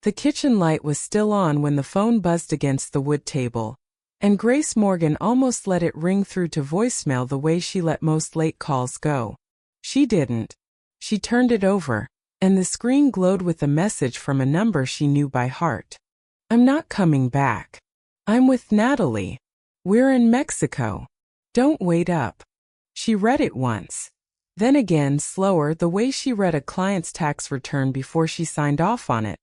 The kitchen light was still on when the phone buzzed against the wood table, and Grace Morgan almost let it ring through to voicemail the way she let most late calls go. She didn't. She turned it over, and the screen glowed with a message from a number she knew by heart. "I'm not coming back. I'm with Natalie. We're in Mexico. Don't wait up." She read it once. Then again, slower, the way she read a client's tax return before she signed off on it,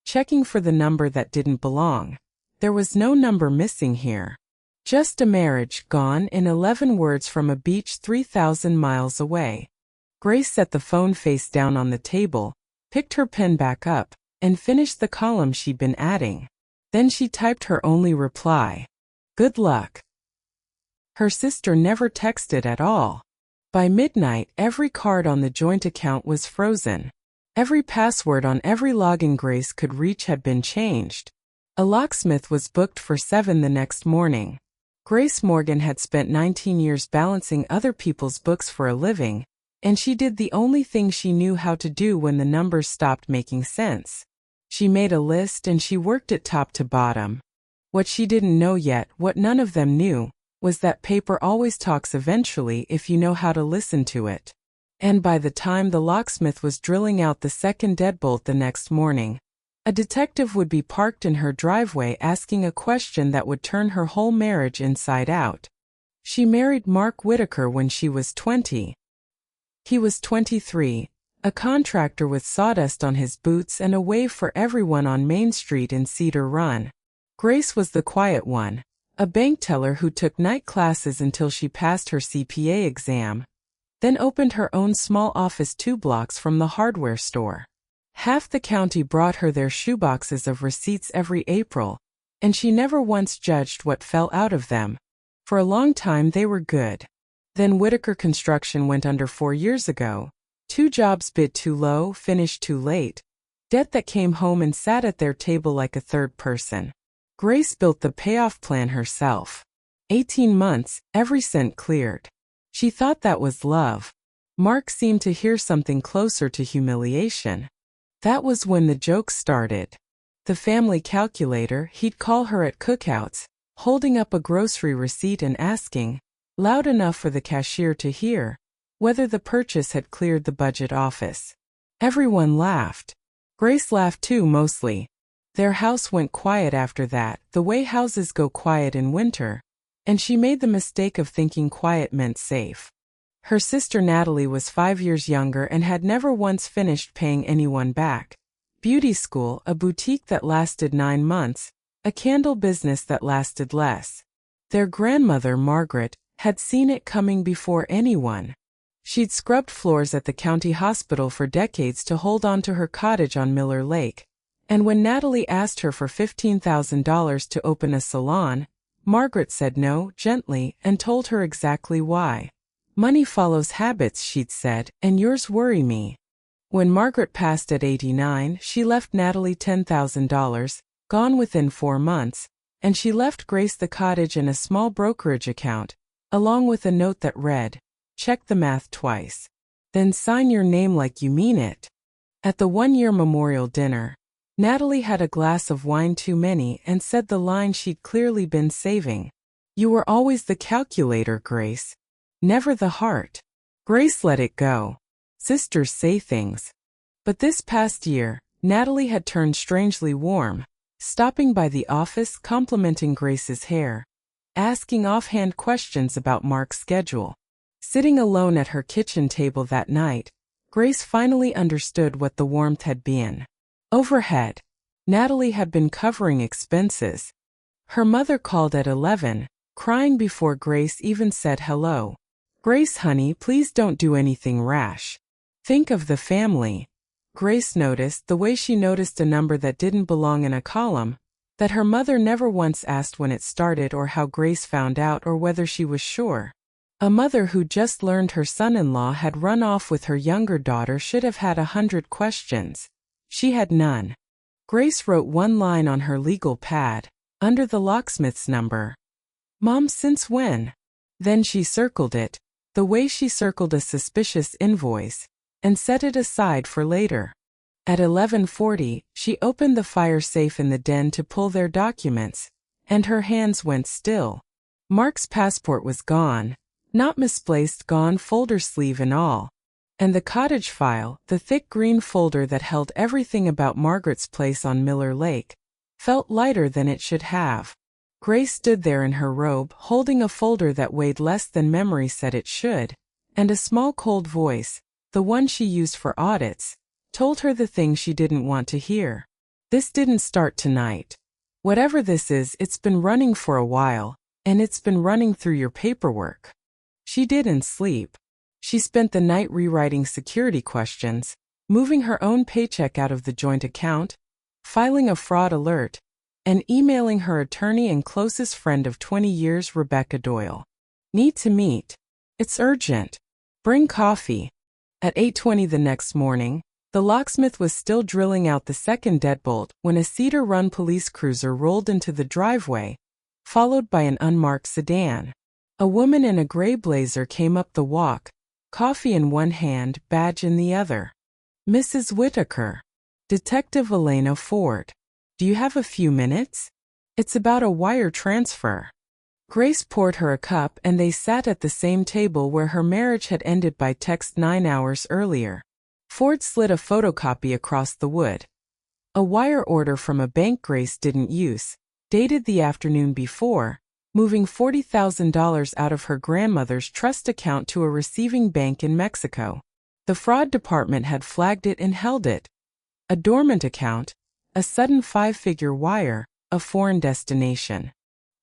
checking for the number that didn't belong. There was no number missing here. Just a marriage gone in 11 words from a beach 3,000 miles away. Grace set the phone face down on the table, picked her pen back up, and finished the column she'd been adding. Then she typed her only reply. "Good luck." Her sister never texted at all. By midnight, every card on the joint account was frozen. Every password on every login Grace could reach had been changed. A locksmith was booked for 7 the next morning. Grace Morgan had spent 19 years balancing other people's books for a living, and she did the only thing she knew how to do when the numbers stopped making sense. She made a list and she worked it top to bottom. What she didn't know yet, what none of them knew, was that paper always talks eventually if you know how to listen to it. And by the time the locksmith was drilling out the second deadbolt the next morning, a detective would be parked in her driveway asking a question that would turn her whole marriage inside out. She married Mark Whitaker when she was 20. He was 23, a contractor with sawdust on his boots and a wave for everyone on Main Street in Cedar Run. Grace was the quiet one, a bank teller who took night classes until she passed her CPA exam, then opened her own small office 2 blocks from the hardware store. Half the county brought her their shoeboxes of receipts every April, and she never once judged what fell out of them. For a long time they were good. Then Whitaker Construction went under 4 years ago. 2 jobs bid too low, finished too late. Debt that came home and sat at their table like a third person. Grace built the payoff plan herself. 18 months, every cent cleared. She thought that was love. Mark seemed to hear something closer to humiliation. That was when the jokes started. The family calculator, he'd call her at cookouts, holding up a grocery receipt and asking, loud enough for the cashier to hear, whether the purchase had cleared the budget office. Everyone laughed. Grace laughed too, mostly. Their house went quiet after that, the way houses go quiet in winter, and she made the mistake of thinking quiet meant safe. Her sister Natalie was 5 years younger and had never once finished paying anyone back. Beauty school, a boutique that lasted 9 months, a candle business that lasted less. Their grandmother, Margaret, had seen it coming before anyone. She'd scrubbed floors at the county hospital for decades to hold on to her cottage on Miller Lake. And when Natalie asked her for $15,000 to open a salon, Margaret said no, gently, and told her exactly why. "Money follows habits," she'd said, "and yours worry me." When Margaret passed at 89, she left Natalie $10,000, gone within 4 months, and she left Grace the cottage and a small brokerage account, along with a note that read, "Check the math twice. Then sign your name like you mean it." At the 1-year memorial dinner, Natalie had a glass of wine too many and said the line she'd clearly been saving. "You were always the calculator, Grace. Never the heart." Grace let it go. Sisters say things. But this past year, Natalie had turned strangely warm, stopping by the office, complimenting Grace's hair, asking offhand questions about Mark's schedule. Sitting alone at her kitchen table that night, Grace finally understood what the warmth had been. Overhead, Natalie had been covering expenses. Her mother called at 11, crying before Grace even said hello. "Grace, honey, please don't do anything rash. Think of the family." Grace noticed, the way she noticed a number that didn't belong in a column, that her mother never once asked when it started or how Grace found out or whether she was sure. A mother who just learned her son-in-law had run off with her younger daughter should have had 100 questions. She had none. Grace wrote one line on her legal pad, under the locksmith's number. "Mom, since when?" Then she circled it, the way she circled a suspicious invoice, and set it aside for later. At 11:40, she opened the fire safe in the den to pull their documents, and her hands went still. Mark's passport was gone, not misplaced, gone, folder sleeve and all. And the cottage file, the thick green folder that held everything about Margaret's place on Miller Lake, felt lighter than it should have. Grace stood there in her robe, holding a folder that weighed less than memory said it should, and a small cold voice, the one she used for audits, told her the thing she didn't want to hear. This didn't start tonight. Whatever this is, it's been running for a while, and it's been running through your paperwork. She didn't sleep. She spent the night rewriting security questions, moving her own paycheck out of the joint account, filing a fraud alert, and emailing her attorney and closest friend of 20 years, Rebecca Doyle. Need to meet. It's urgent. Bring coffee. At 8:20 the next morning, the locksmith was still drilling out the second deadbolt when a Cedar Run police cruiser rolled into the driveway, followed by an unmarked sedan. A woman in a gray blazer came up the walk, coffee in one hand, badge in the other. Mrs. Whitaker. Detective Elena Ford. Do you have a few minutes? It's about a wire transfer. Grace poured her a cup and they sat at the same table where her marriage had ended by text 9 hours earlier. Ford slid a photocopy across the wood. A wire order from a bank Grace didn't use, dated the afternoon before, moving $40,000 out of her grandmother's trust account to a receiving bank in Mexico. The fraud department had flagged it and held it. A dormant account, a sudden 5-figure wire, a foreign destination.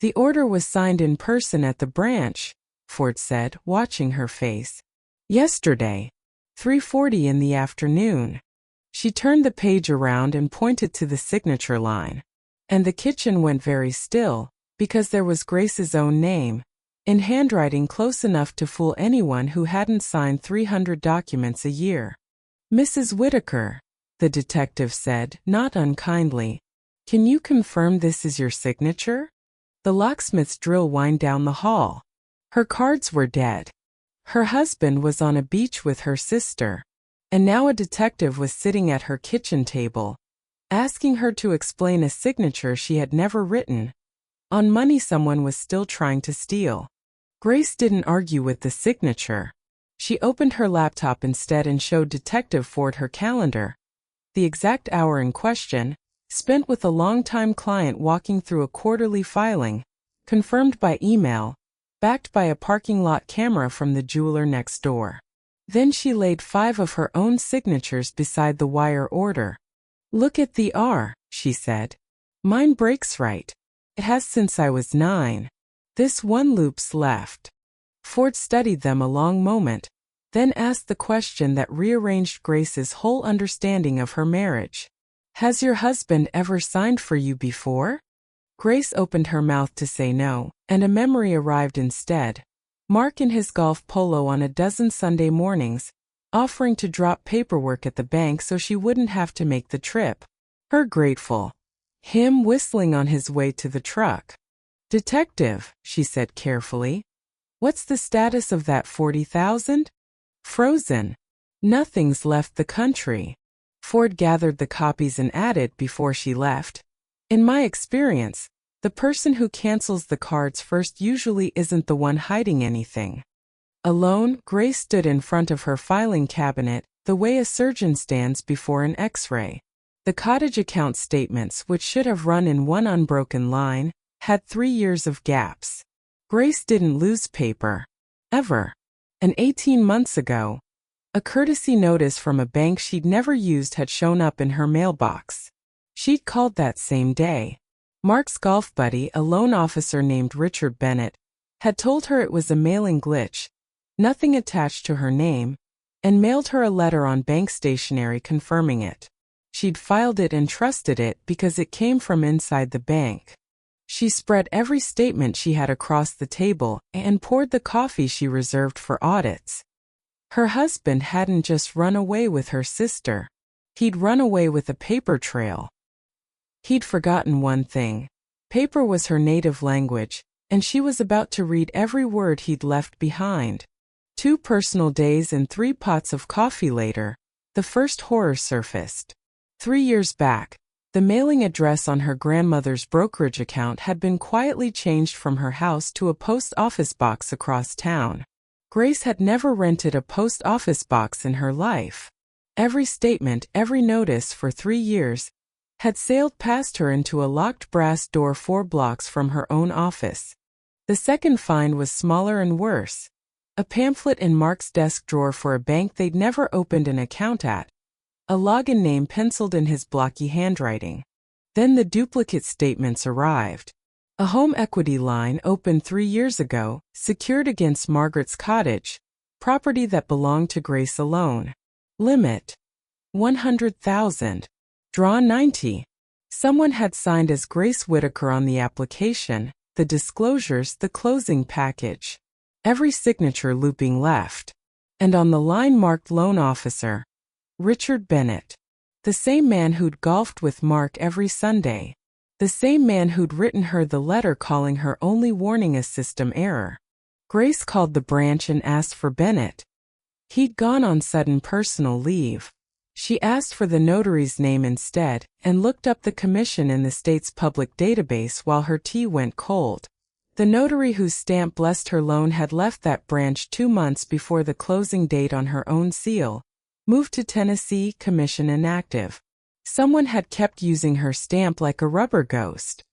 The order was signed in person at the branch, Ford said, watching her face. Yesterday, 3:40 in the afternoon. She turned the page around and pointed to the signature line. And the kitchen went very still, because there was Grace's own name, in handwriting close enough to fool anyone who hadn't signed 300 documents a year. Mrs. Whitaker, the detective said, not unkindly. Can you confirm this is your signature? The locksmith's drill whined down the hall. Her cards were dead. Her husband was on a beach with her sister, and now a detective was sitting at her kitchen table, asking her to explain a signature she had never written, on money someone was still trying to steal. Grace didn't argue with the signature. She opened her laptop instead and showed Detective Ford her calendar. The exact hour in question, spent with a longtime client walking through a quarterly filing, confirmed by email, backed by a parking lot camera from the jeweler next door. Then she laid 5 of her own signatures beside the wire order. Look at the R, she said. Mine breaks right. It has since I was 9. This one loop's left. Ford studied them a long moment, then asked the question that rearranged Grace's whole understanding of her marriage. Has your husband ever signed for you before? Grace opened her mouth to say no, and a memory arrived instead. Mark in his golf polo on a dozen Sunday mornings, offering to drop paperwork at the bank so she wouldn't have to make the trip. Her grateful. Him whistling on his way to the truck. Detective, she said carefully. What's the status of that 40,000? Frozen. Nothing's left the country. Ford gathered the copies and added before she left. In my experience, the person who cancels the cards first usually isn't the one hiding anything. Alone, Grace stood in front of her filing cabinet, the way a surgeon stands before an X-ray. The cottage account statements, which should have run in one unbroken line, had 3 years of gaps. Grace didn't lose paper. Ever. And 18 months ago, a courtesy notice from a bank she'd never used had shown up in her mailbox. She'd called that same day. Mark's golf buddy, a loan officer named Richard Bennett, had told her it was a mailing glitch, nothing attached to her name, and mailed her a letter on bank stationery confirming it. She'd filed it and trusted it because it came from inside the bank. She spread every statement she had across the table and poured the coffee she reserved for audits. Her husband hadn't just run away with her sister. He'd run away with a paper trail. He'd forgotten one thing. Paper was her native language, and she was about to read every word he'd left behind. 2 personal days and 3 pots of coffee later, the first horror surfaced. 3 years back, the mailing address on her grandmother's brokerage account had been quietly changed from her house to a post office box across town. Grace had never rented a post office box in her life. Every statement, every notice for 3 years, had sailed past her into a locked brass door 4 blocks from her own office. The second find was smaller and worse. A pamphlet in Mark's desk drawer for a bank they'd never opened an account at. A login name penciled in his blocky handwriting. Then the duplicate statements arrived. A home equity line opened 3 years ago, secured against Margaret's cottage, property that belonged to Grace alone. Limit: $100,000. Draw 90. Someone had signed as Grace Whitaker on the application, the disclosures, the closing package. Every signature looping left. And on the line marked loan officer, Richard Bennett. The same man who'd golfed with Mark every Sunday. The same man who'd written her the letter calling her only warning a system error. Grace called the branch and asked for Bennett. He'd gone on sudden personal leave. She asked for the notary's name instead and looked up the commission in the state's public database while her tea went cold. The notary whose stamp blessed her loan had left that branch 2 months before the closing date on her own seal. Moved to Tennessee, commission inactive. Someone had kept using her stamp like a rubber ghost.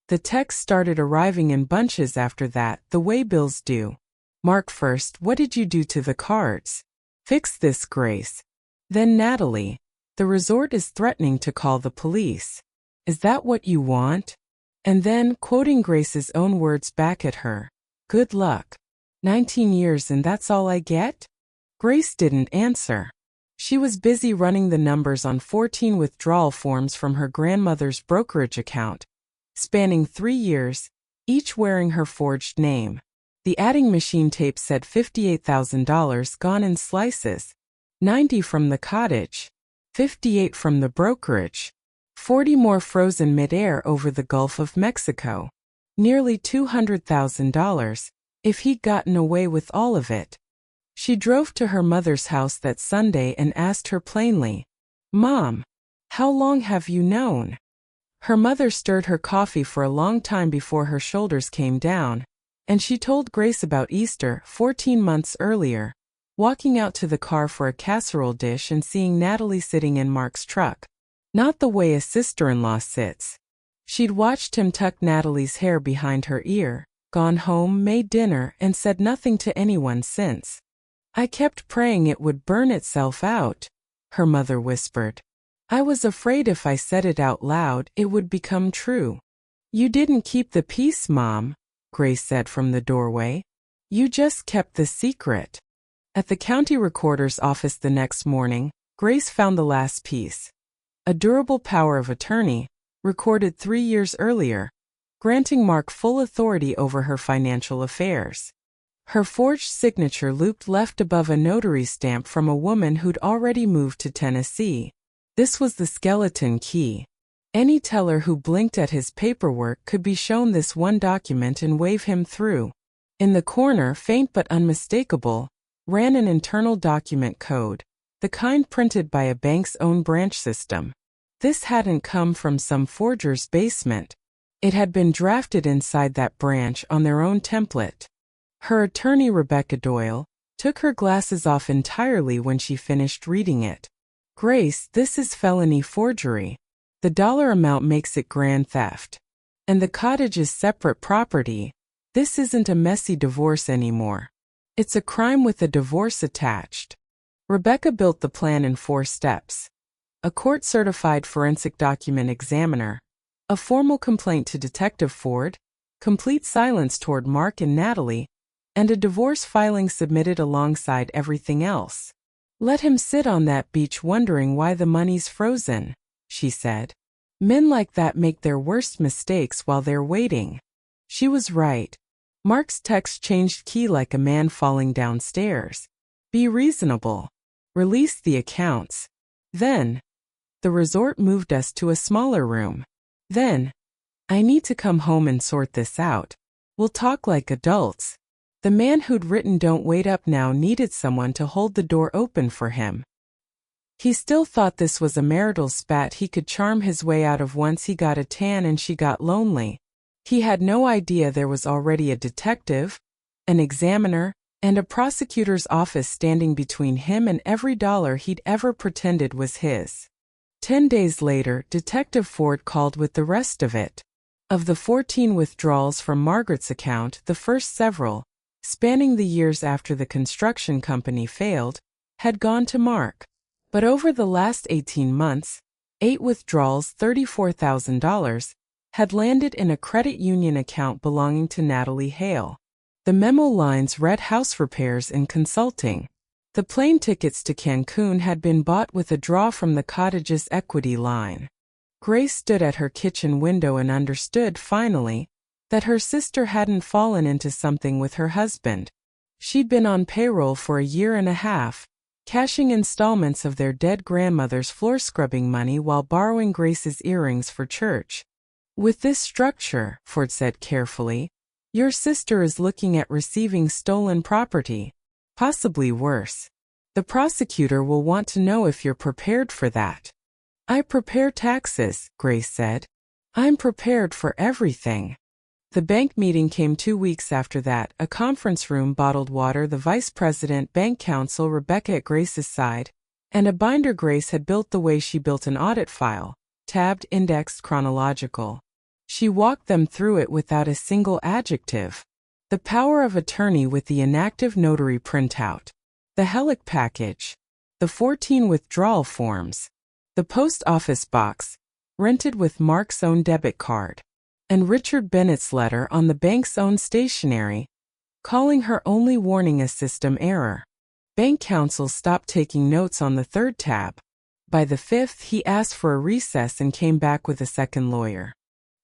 The texts started arriving in bunches after that, the way bills do. Mark first, what did you do to the cards? Fix this, Grace. Then Natalie. The resort is threatening to call the police. Is that what you want? And then, quoting Grace's own words back at her, good luck. 19 years and that's all I get? Grace didn't answer. She was busy running the numbers on 14 withdrawal forms from her grandmother's brokerage account, spanning 3 years, each wearing her forged name. The adding machine tape said $58,000 gone in slices, 90 from the cottage, 58 from the brokerage, 40 more frozen midair over the Gulf of Mexico. Nearly $200,000, if he'd gotten away with all of it. She drove to her mother's house that Sunday and asked her plainly, Mom, how long have you known? Her mother stirred her coffee for a long time before her shoulders came down, and she told Grace about Easter 14 months earlier, walking out to the car for a casserole dish and seeing Natalie sitting in Mark's truck. Not the way a sister-in-law sits. She'd watched him tuck Natalie's hair behind her ear, gone home, made dinner, and said nothing to anyone since. I kept praying it would burn itself out, her mother whispered. I was afraid if I said it out loud, it would become true. You didn't keep the peace, Mom, Grace said from the doorway. You just kept the secret. At the county recorder's office the next morning, Grace found the last piece. A durable power of attorney, recorded 3 years earlier, granting Mark full authority over her financial affairs. Her forged signature looped left above a notary stamp from a woman who'd already moved to Tennessee. This was the skeleton key. Any teller who blinked at his paperwork could be shown this one document and wave him through. In the corner, faint but unmistakable, ran an internal document code, the kind printed by a bank's own branch system. This hadn't come from some forger's basement. It had been drafted inside that branch on their own template. Her attorney, Rebecca Doyle, took her glasses off entirely when she finished reading it. Grace, this is felony forgery. The dollar amount makes it grand theft. And the cottage is separate property. This isn't a messy divorce anymore. It's a crime with a divorce attached. Rebecca built the plan in 4 steps. A court-certified forensic document examiner, a formal complaint to Detective Ford, complete silence toward Mark and Natalie, and a divorce filing submitted alongside everything else. Let him sit on that beach wondering why the money's frozen, she said. Men like that make their worst mistakes while they're waiting. She was right. Mark's text changed key like a man falling downstairs. Be reasonable. Release the accounts. Then, the resort moved us to a smaller room. Then, I need to come home and sort this out. We'll talk like adults. The man who'd written "Don't wait up now" needed someone to hold the door open for him. He still thought this was a marital spat he could charm his way out of once he got a tan and she got lonely. He had no idea there was already a detective, an examiner, and a prosecutor's office standing between him and every dollar he'd ever pretended was his. 10 days later, Detective Ford called with the rest of it. Of the 14 withdrawals from Margaret's account, the first several, spanning the years after the construction company failed, had gone to Mark. But over the last 18 months, 8 withdrawals, $34,000, had landed in a credit union account belonging to Natalie Hale. The memo lines read house repairs and consulting. The plane tickets to Cancun had been bought with a draw from the cottage's equity line. Grace stood at her kitchen window and understood, finally, that her sister hadn't fallen into something with her husband. She'd been on payroll for a year and a half, cashing installments of their dead grandmother's floor-scrubbing money while borrowing Grace's earrings for church. With this structure, Ford said carefully, your sister is looking at receiving stolen property. Possibly worse. The prosecutor will want to know if you're prepared for that. I prepare taxes, Grace said. I'm prepared for everything. The bank meeting came 2 weeks after that, a conference room, bottled water, the vice president, bank counsel, Rebecca at Grace's side, and a binder Grace had built the way she built an audit file, tabbed, indexed, chronological. She walked them through it without a single adjective. The power of attorney with the inactive notary printout, the Helic package, the 14 withdrawal forms, the post office box, rented with Mark's own debit card, and Richard Bennett's letter on the bank's own stationery, calling her only warning a system error. Bank counsel stopped taking notes on the third tab. By the fifth, he asked for a recess and came back with a second lawyer.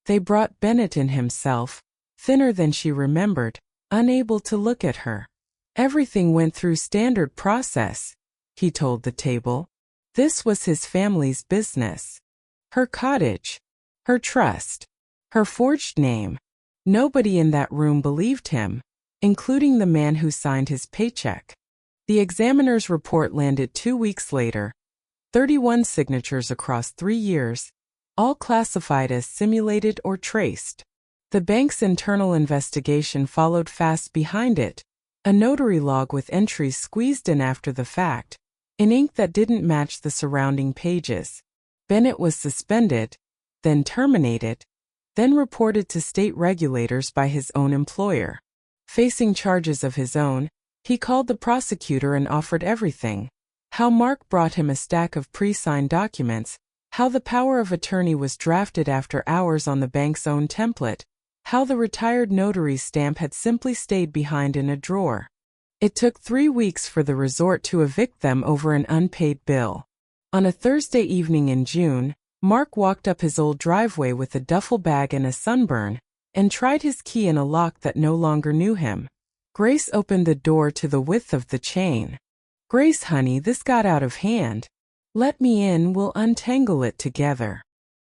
They brought Bennett in himself, thinner than she remembered, unable to look at her. Everything went through standard process, he told the table. This was his family's business. Her cottage, her trust, her forged name. Nobody in that room believed him, including the man who signed his paycheck. The examiner's report landed 2 weeks later. 31 signatures across 3 years, all classified as simulated or traced. The bank's internal investigation followed fast behind it, a notary log with entries squeezed in after the fact, in ink that didn't match the surrounding pages. Bennett was suspended, then terminated, then reported to state regulators by his own employer. Facing charges of his own, he called the prosecutor and offered everything. How Mark brought him a stack of pre-signed documents, how the power of attorney was drafted after hours on the bank's own template, how the retired notary's stamp had simply stayed behind in a drawer. It took 3 weeks for the resort to evict them over an unpaid bill. On a Thursday evening in June, Mark walked up his old driveway with a duffel bag and a sunburn, and tried his key in a lock that no longer knew him. Grace opened the door to the width of the chain. Grace, honey, this got out of hand. Let me in, we'll untangle it together.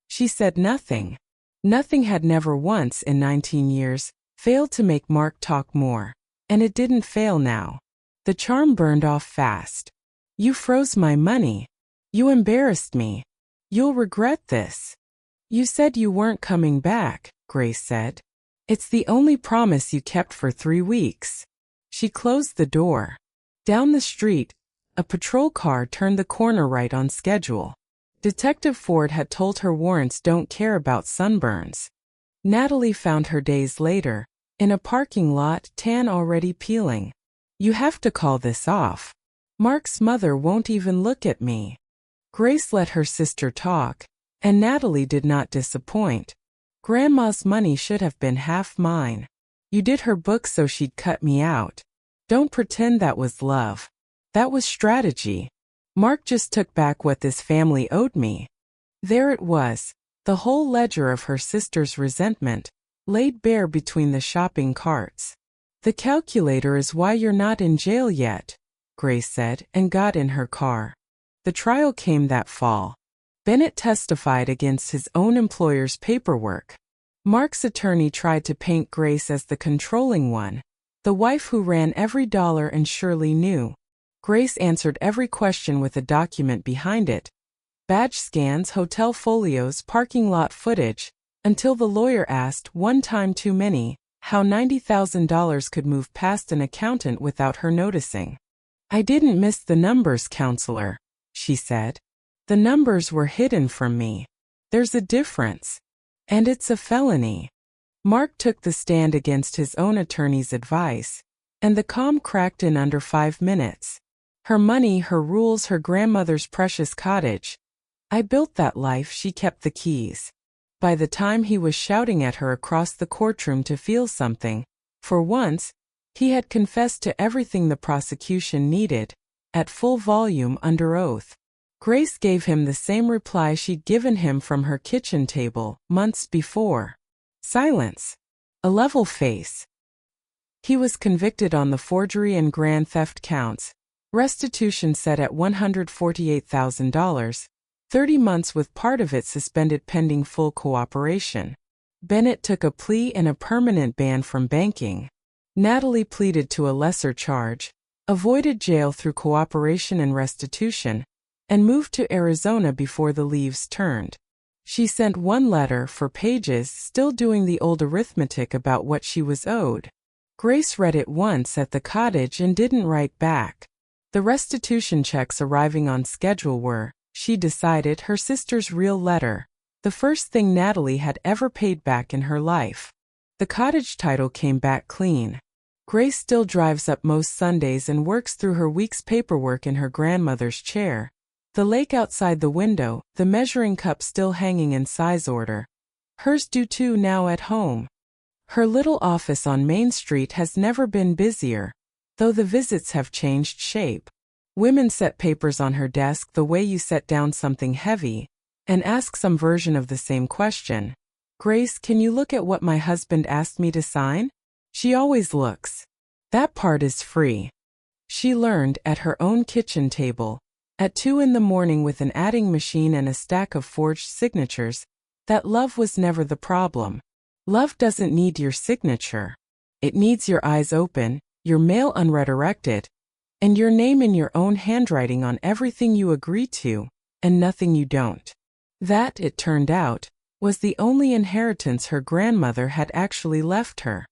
She said nothing. Nothing had never once in 19 years failed to make Mark talk more. And it didn't fail now. The charm burned off fast. You froze my money. You embarrassed me. You'll regret this. You said you weren't coming back, Grace said. It's the only promise you kept for 3 weeks. She closed the door. Down the street, a patrol car turned the corner right on schedule. Detective Ford had told her warrants don't care about sunburns. Natalie found her days later, in a parking lot, tan already peeling. You have to call this off. Mark's mother won't even look at me. Grace let her sister talk, and Natalie did not disappoint. Grandma's money should have been half mine. You did her book so she'd cut me out. Don't pretend that was love. That was strategy. Mark just took back what this family owed me. There it was, the whole ledger of her sister's resentment, laid bare between the shopping carts. The calculator is why you're not in jail yet, Grace said, and got in her car. The trial came that fall. Bennett testified against his own employer's paperwork. Mark's attorney tried to paint Grace as the controlling one, the wife who ran every dollar and surely knew. Grace answered every question with a document behind it. Badge scans, hotel folios, parking lot footage, until the lawyer asked, one time too many, how $90,000 could move past an accountant without her noticing. "I didn't miss the numbers, counselor," she said. "The numbers were hidden from me. There's a difference. And it's a felony." Mark took the stand against his own attorney's advice, and the calm cracked in under 5 minutes. Her money, her rules, her grandmother's precious cottage. "I built that life," she kept the keys. By the time he was shouting at her across the courtroom to feel something, for once, he had confessed to everything the prosecution needed, at full volume under oath. Grace gave him the same reply she'd given him from her kitchen table, months before. Silence. A level face. He was convicted on the forgery and grand theft counts. Restitution set at $148,000. 30 months with part of it suspended pending full cooperation. Bennett took a plea and a permanent ban from banking. Natalie pleaded to a lesser charge, avoided jail through cooperation and restitution, and moved to Arizona before the leaves turned. She sent one letter for pages, still doing the old arithmetic about what she was owed. Grace read it once at the cottage and didn't write back. The restitution checks arriving on schedule were, she decided, her sister's real letter, the first thing Natalie had ever paid back in her life. The cottage title came back clean. Grace still drives up most Sundays and works through her week's paperwork in her grandmother's chair. The lake outside the window, the measuring cup still hanging in size order. Hers do too now at home. Her little office on Main Street has never been busier, though the visits have changed shape. Women set papers on her desk the way you set down something heavy, and ask some version of the same question. "Grace, can you look at what my husband asked me to sign?" She always looks. That part is free. She learned at her own kitchen table, at 2 in the morning with an adding machine and a stack of forged signatures, that love was never the problem. Love doesn't need your signature. It needs your eyes open, your mail unredirected, and your name in your own handwriting on everything you agree to, and nothing you don't. That, it turned out, was the only inheritance her grandmother had actually left her.